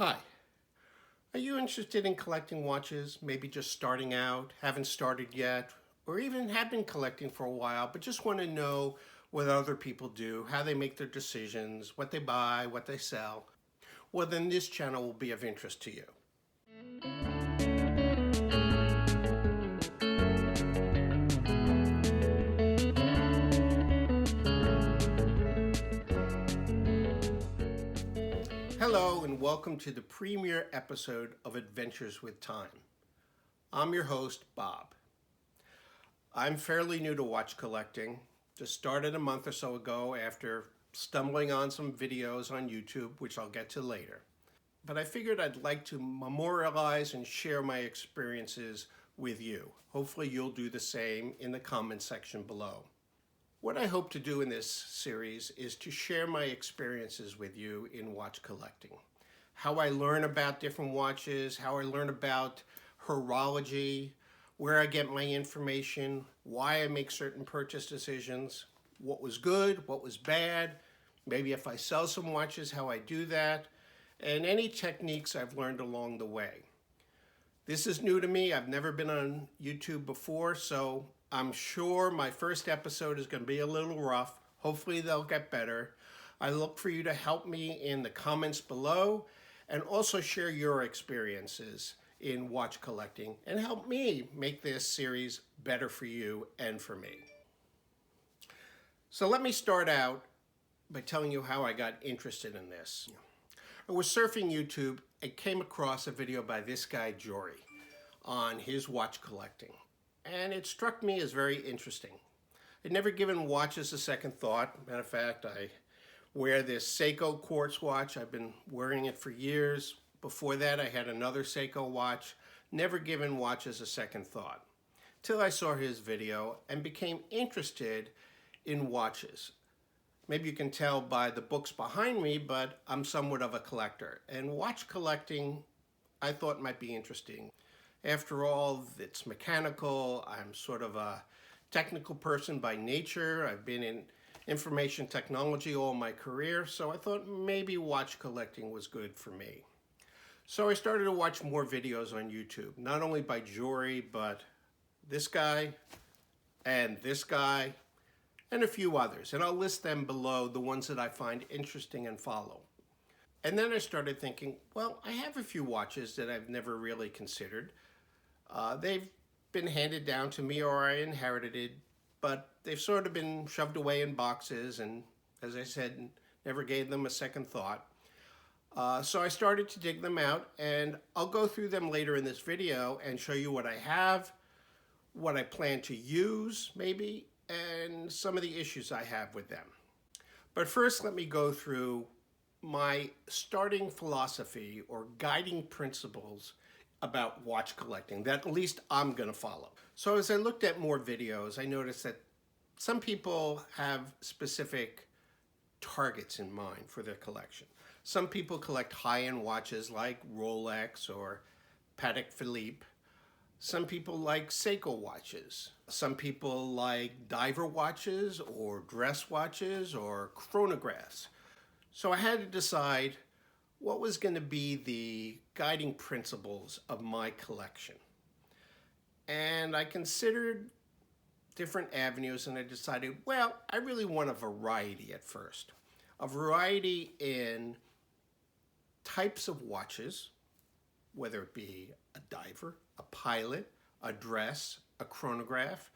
Hi, are you interested in collecting watches? Maybe just starting out, haven't started yet, or even have been collecting for a while, but just want to know what other people do, how they make their decisions, what they buy, what they sell? Well, then this channel will be of interest to you. Hello, and welcome to the premiere episode of Adventures with Time. I'm your host, Bob. I'm fairly new to watch collecting. Just started a month or so ago after stumbling on some videos on YouTube, which I'll get to later. But I figured I'd like to memorialize and share my experiences with you. Hopefully you'll do the same in the comment section below. What I hope to do in this series is to share my experiences with you in watch collecting. How I learn about different watches, how I learn about horology, where I get my information, why I make certain purchase decisions, what was good, what was bad, maybe if I sell some watches, how I do that, and any techniques I've learned along the way. This is new to me. I've never been on YouTube before, so I'm sure my first episode is going to be a little rough. Hopefully they'll get better. I look for you to help me in the comments below and also share your experiences in watch collecting and help me make this series better for you and for me. So let me start out by telling you how I got interested in this. I was surfing YouTube and came across a video by this guy, Jory, on his watch collecting. And it struck me as very interesting. I'd never given watches a second thought. Matter of fact, I wear this Seiko Quartz watch. I've been wearing it for years. Before that, I had another Seiko watch. Never given watches a second thought. Till I saw his video and became interested in watches. Maybe you can tell by the books behind me, but I'm somewhat of a collector. And watch collecting, I thought might be interesting. After all, it's mechanical. I'm sort of a technical person by nature. I've been in information technology all my career, so I thought maybe watch collecting was good for me. So I started to watch more videos on YouTube, not only by Jory, but this guy, and a few others. And I'll list them below, the ones that I find interesting and follow. And then I started thinking, well, I have a few watches that I've never really considered. They've been handed down to me or I inherited it, but they've sort of been shoved away in boxes and, as I said, never gave them a second thought. So I started to dig them out, and I'll go through them later in this video and show you what I have, what I plan to use maybe, and some of the issues I have with them. But first, let me go through my starting philosophy or guiding principles about watch collecting that at least I'm going to follow. So as I looked at more videos, I noticed that some people have specific targets in mind for their collection. Some people collect high-end watches like Rolex or Patek Philippe. Some people like Seiko watches. Some people like diver watches or dress watches or chronographs. So I had to decide what was going to be the guiding principles of my collection. And I considered different avenues, and I decided, well, I really want a variety at first. A variety in types of watches, whether it be a diver, a pilot, a dress, a chronograph,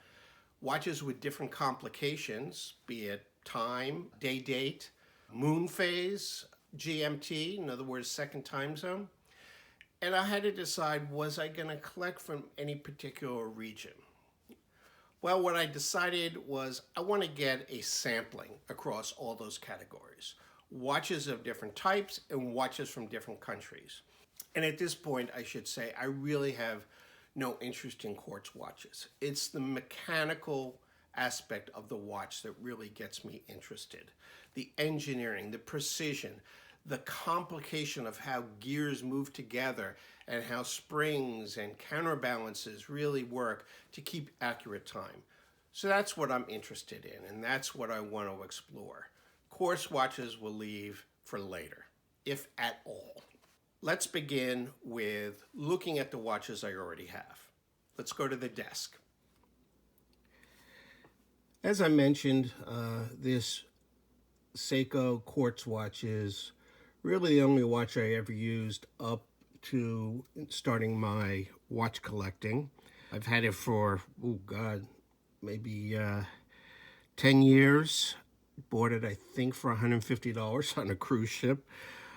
watches with different complications, be it time, day date, moon phase, GMT, in other words, second time zone. And I had to decide, was I going to collect from any particular region? Well, what I decided was I want to get a sampling across all those categories. Watches of different types and watches from different countries. And at this point, I should say, I really have no interest in quartz watches. It's the mechanical aspect of the watch that really gets me interested. The engineering, the precision, the complication of how gears move together and how springs and counterbalances really work to keep accurate time. So that's what I'm interested in, and that's what I want to explore. Quartz watches will leave for later, if at all. Let's begin with looking at the watches I already have. Let's go to the desk. As I mentioned, this Seiko Quartz watch is really the only watch I ever used up to starting my watch collecting. I've had it for, oh God, maybe 10 years. Bought it, I think, for $150 on a cruise ship.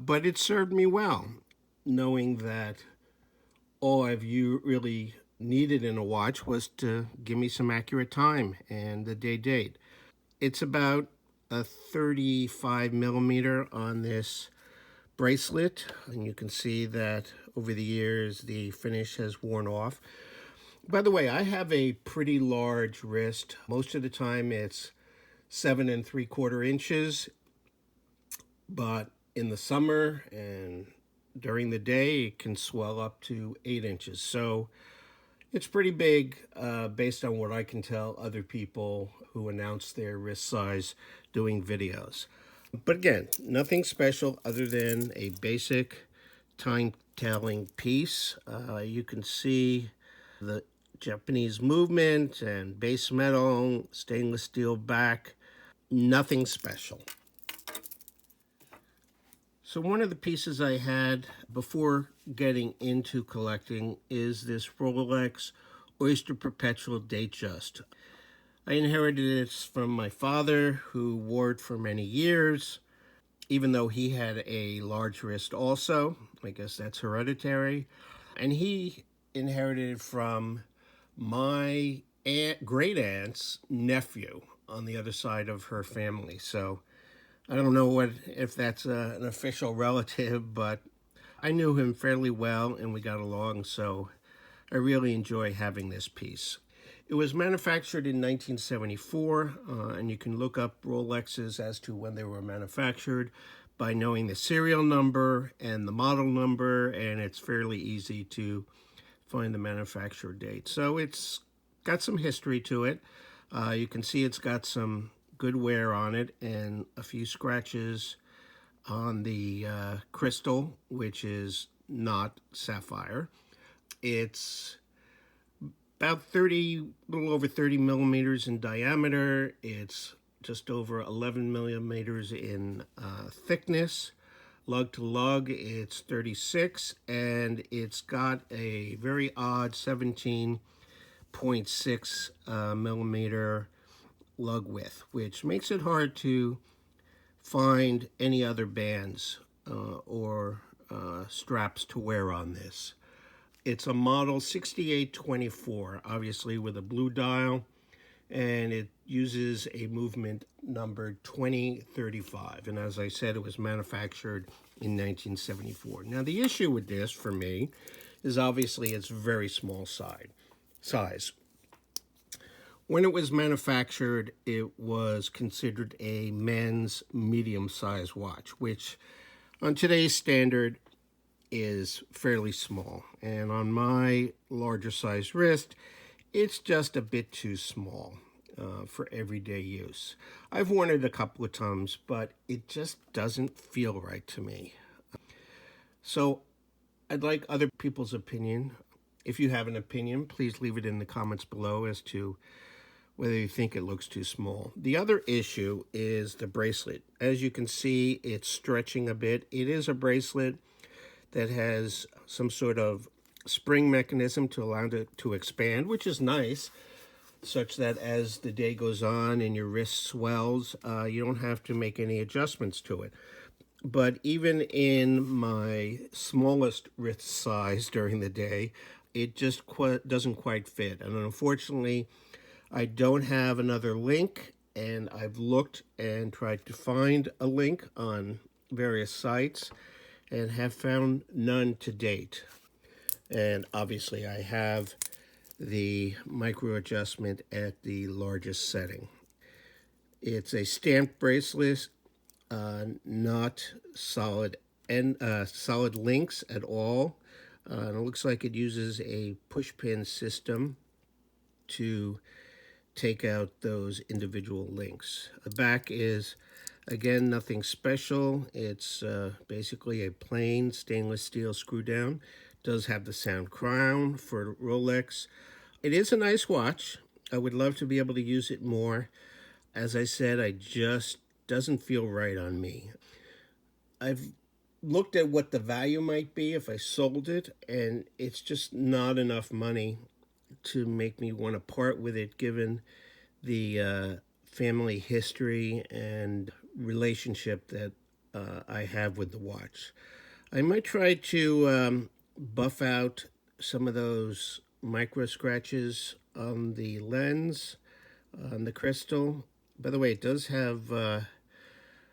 But it served me well, knowing that all I've really needed in a watch was to give me some accurate time and the date. It's about a 35 millimeter on this bracelet, and you can see that over the years the finish has worn off. By the way, I have a pretty large wrist. Most of the time it's 7 3/4 inches, but in the summer and during the day it can swell up to 8 inches. So it's pretty big based on what I can tell other people who announce their wrist size doing videos. But again, nothing special other than a basic time-telling piece. You can see the Japanese movement and base metal, stainless steel back. Nothing special. So one of the pieces I had before getting into collecting is this Rolex Oyster Perpetual Datejust. I inherited this from my father, who wore it for many years, even though he had a large wrist also. I guess that's hereditary. And he inherited it from my great aunt's nephew on the other side of her family. So I don't know if that's an official relative, but I knew him fairly well and we got along, so I really enjoy having this piece. It was manufactured in 1974, and you can look up Rolexes as to when they were manufactured by knowing the serial number and the model number, and it's fairly easy to find the manufacturer date. So it's got some history to it. You can see it's got some good wear on it and a few scratches on the crystal, which is not sapphire. It's about a little over 30 millimeters in diameter. It's just over 11 millimeters in thickness. Lug to lug, it's 36, and it's got a very odd 17.6 millimeter lug width, which makes it hard to find any other bands or straps to wear on this. It's a model 6824, obviously with a blue dial, and it uses a movement number 2035. And as I said, it was manufactured in 1974. Now, the issue with this for me is obviously its very small size. When it was manufactured, it was considered a men's medium-sized watch, which on today's standard is fairly small. And on my larger size wrist, it's just a bit too small for everyday use. I've worn it a couple of times, but it just doesn't feel right to me. So I'd like other people's opinion. If you have an opinion, please leave it in the comments below as to whether you think it looks too small. The other issue is the bracelet. As you can see, it's stretching a bit. It is a bracelet that has some sort of spring mechanism to allow it to expand, which is nice, such that as the day goes on and your wrist swells, you don't have to make any adjustments to it. But even in my smallest wrist size during the day, it just doesn't quite fit. And unfortunately, I don't have another link, and I've looked and tried to find a link on various sites and have found none to date. And obviously I have the micro adjustment at the largest setting. It's a stamped bracelet, not solid links at all. And it looks like it uses a push pin system to take out those individual links. The back is, again, nothing special. It's basically a plain stainless steel screw down. Does have the sound crown for Rolex. It is a nice watch. I would love to be able to use it more. As I said, I just doesn't feel right on me. I've looked at what the value might be if I sold it, and it's just not enough money to make me want to part with it, given the family history and relationship that I have with the watch. I might try to buff out some of those micro scratches on the lens, on the crystal. By the way, it does have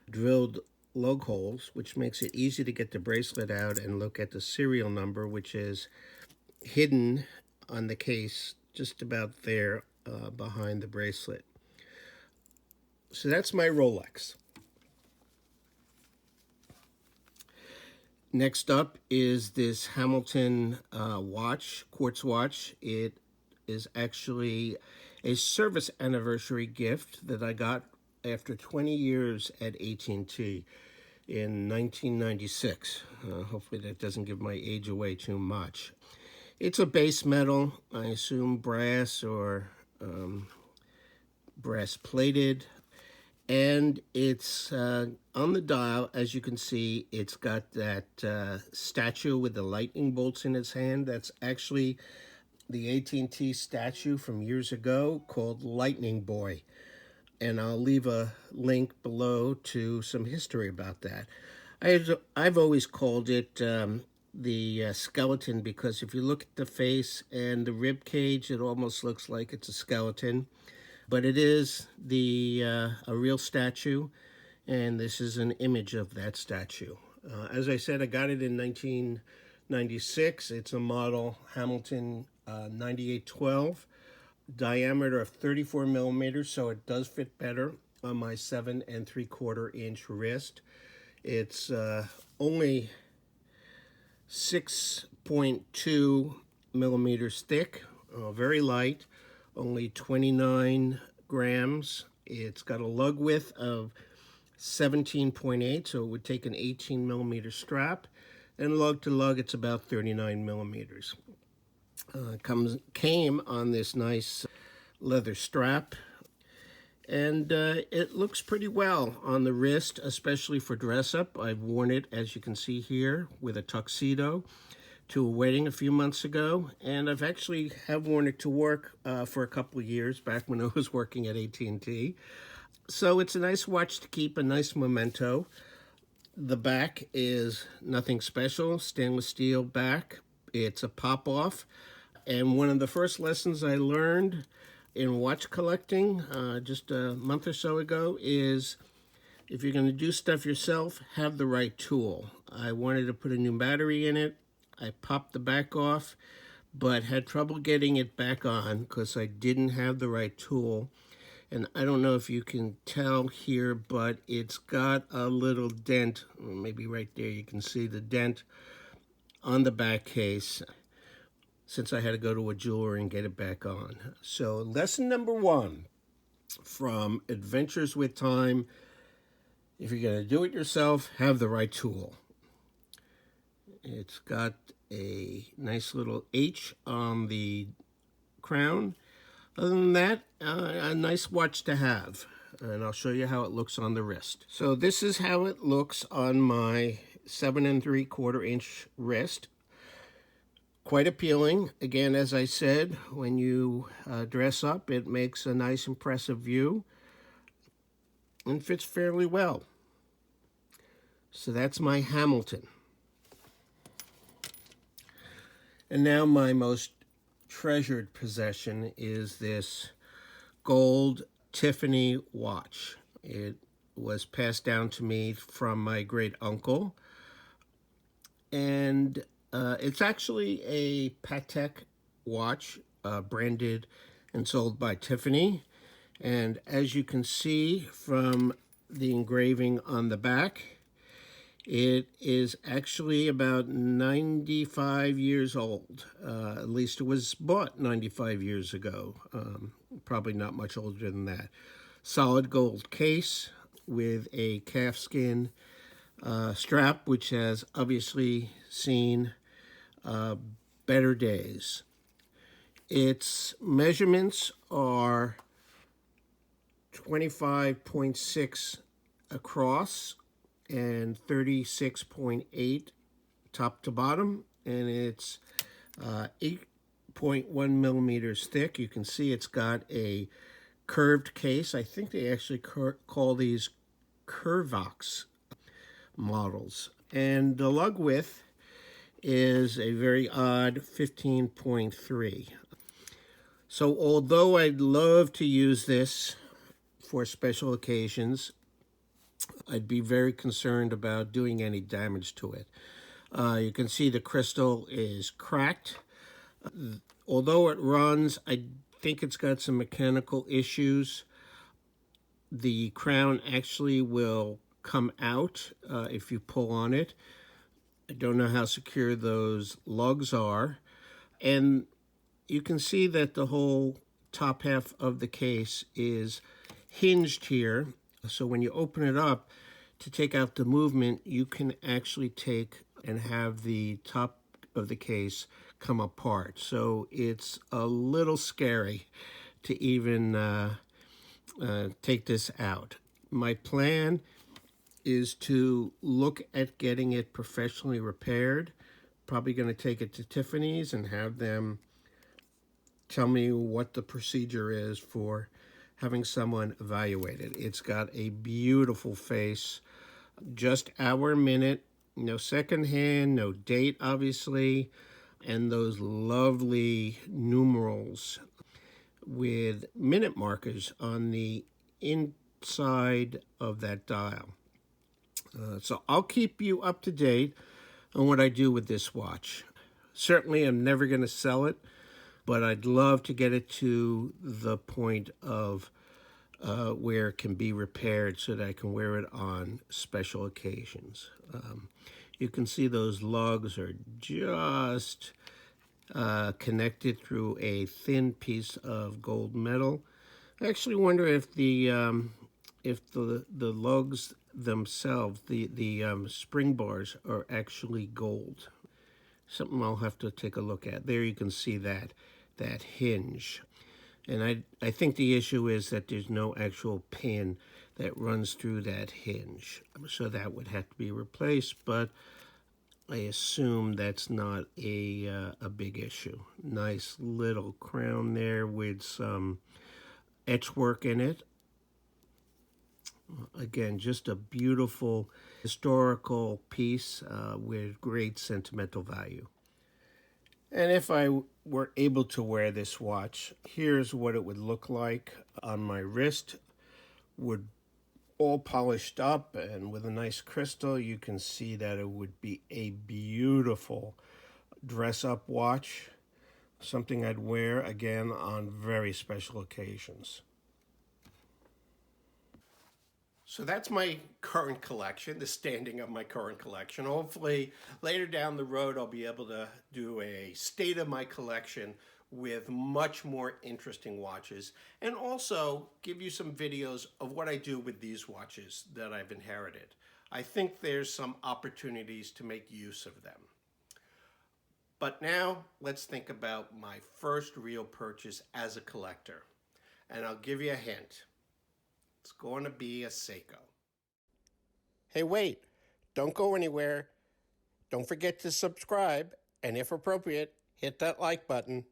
drilled lug holes, which makes it easy to get the bracelet out and look at the serial number, which is hidden on the case just about there behind the bracelet. So that's my Rolex. Next up is this Hamilton watch, quartz watch. It is actually a service anniversary gift that I got after 20 years at AT&T in 1996. Hopefully that doesn't give my age away too much. It's a base metal, I assume brass or brass plated. And it's on the dial, as you can see, it's got that statue with the lightning bolts in its hand. That's actually the AT&T statue from years ago called Lightning Boy. And I'll leave a link below to some history about that. I've always called it the skeleton, because if you look at the face and the rib cage, it almost looks like it's a skeleton. But it is a real statue, and this is an image of that statue. As I said, I got it in 1996. It's a model Hamilton 9812, diameter of 34 millimeters, so it does fit better on my 7 3/4 inch wrist. It's only 6.2 millimeters thick, very light. Only 29 grams. It's got a lug width of 17.8, so it would take an 18 millimeter strap. And lug to lug, it's about 39 millimeters. Came on this nice leather strap. And it looks pretty well on the wrist, especially for dress up. I've worn it, as you can see here, with a tuxedo to a wedding a few months ago, and I've actually have worn it to work for a couple of years back when I was working at AT&T. So it's a nice watch to keep, a nice memento. The back is nothing special, stainless steel back. It's a pop-off, and one of the first lessons I learned in watch collecting just a month or so ago is, if you're going to do stuff yourself, have the right tool. I wanted to put a new battery in it. I popped the back off, but had trouble getting it back on because I didn't have the right tool. And I don't know if you can tell here, but it's got a little dent. Maybe right there you can see the dent on the back case, since I had to go to a jeweler and get it back on. So lesson number 1 from Adventures with Time: if you're going to do it yourself, have the right tool. It's got a nice little H on the crown. Other than that, a nice watch to have. And I'll show you how it looks on the wrist. So this is how it looks on my 7 3/4 inch wrist. Quite appealing. Again, as I said, when you dress up, it makes a nice, impressive view and fits fairly well. So that's my Hamilton. And now my most treasured possession is this gold Tiffany watch. It was passed down to me from my great uncle. And it's actually a Patek watch, branded and sold by Tiffany. And as you can see from the engraving on the back, It is actually about 95 years old. At least it was bought 95 years ago. Probably not much older than that. Solid gold case with a calfskin strap, which has obviously seen better days. Its measurements are 25.6 across and 36.8 top to bottom, and it's 8.1 millimeters thick. You can see it's got a curved case. I think they actually call these Curvox models. And the lug width is a very odd 15.3. So although I'd love to use this for special occasions, I'd be very concerned about doing any damage to it. You can see the crystal is cracked. Although it runs, I think it's got some mechanical issues. The crown actually will come out if you pull on it. I don't know how secure those lugs are. And you can see that the whole top half of the case is hinged here. So when you open it up to take out the movement, you can actually take and have the top of the case come apart. So it's a little scary to even take this out. My plan is to look at getting it professionally repaired. Probably going to take it to Tiffany's and have them tell me what the procedure is for having someone evaluate it. It's got a beautiful face, just hour, minute, no second hand, no date, obviously, and those lovely numerals with minute markers on the inside of that dial. So I'll keep you up to date on what I do with this watch. Certainly, I'm never going to sell it, but I'd love to get it to the point of where it can be repaired so that I can wear it on special occasions. You can see those lugs are just connected through a thin piece of gold metal. I actually wonder if the lugs themselves, the spring bars, are actually gold. Something I'll have to take a look at. There you can see that hinge. And I think the issue is that there's no actual pin that runs through that hinge. So that would have to be replaced, but I assume that's not a big issue. Nice little crown there with some etch work in it. Again, just a beautiful historical piece with great sentimental value. And if I were able to wear this watch, here's what it would look like on my wrist. Would all polished up and with a nice crystal. You can see that it would be a beautiful dress-up watch. Something I'd wear, again, on very special occasions. So that's my current collection, the standing of my current collection. Hopefully later down the road I'll be able to do a state of my collection with much more interesting watches, and also give you some videos of what I do with these watches that I've inherited. I think there's some opportunities to make use of them. But now let's think about my first real purchase as a collector. And I'll give you a hint. It's going to be a Seiko. Hey, wait, don't go anywhere. Don't forget to subscribe, and if appropriate, hit that like button.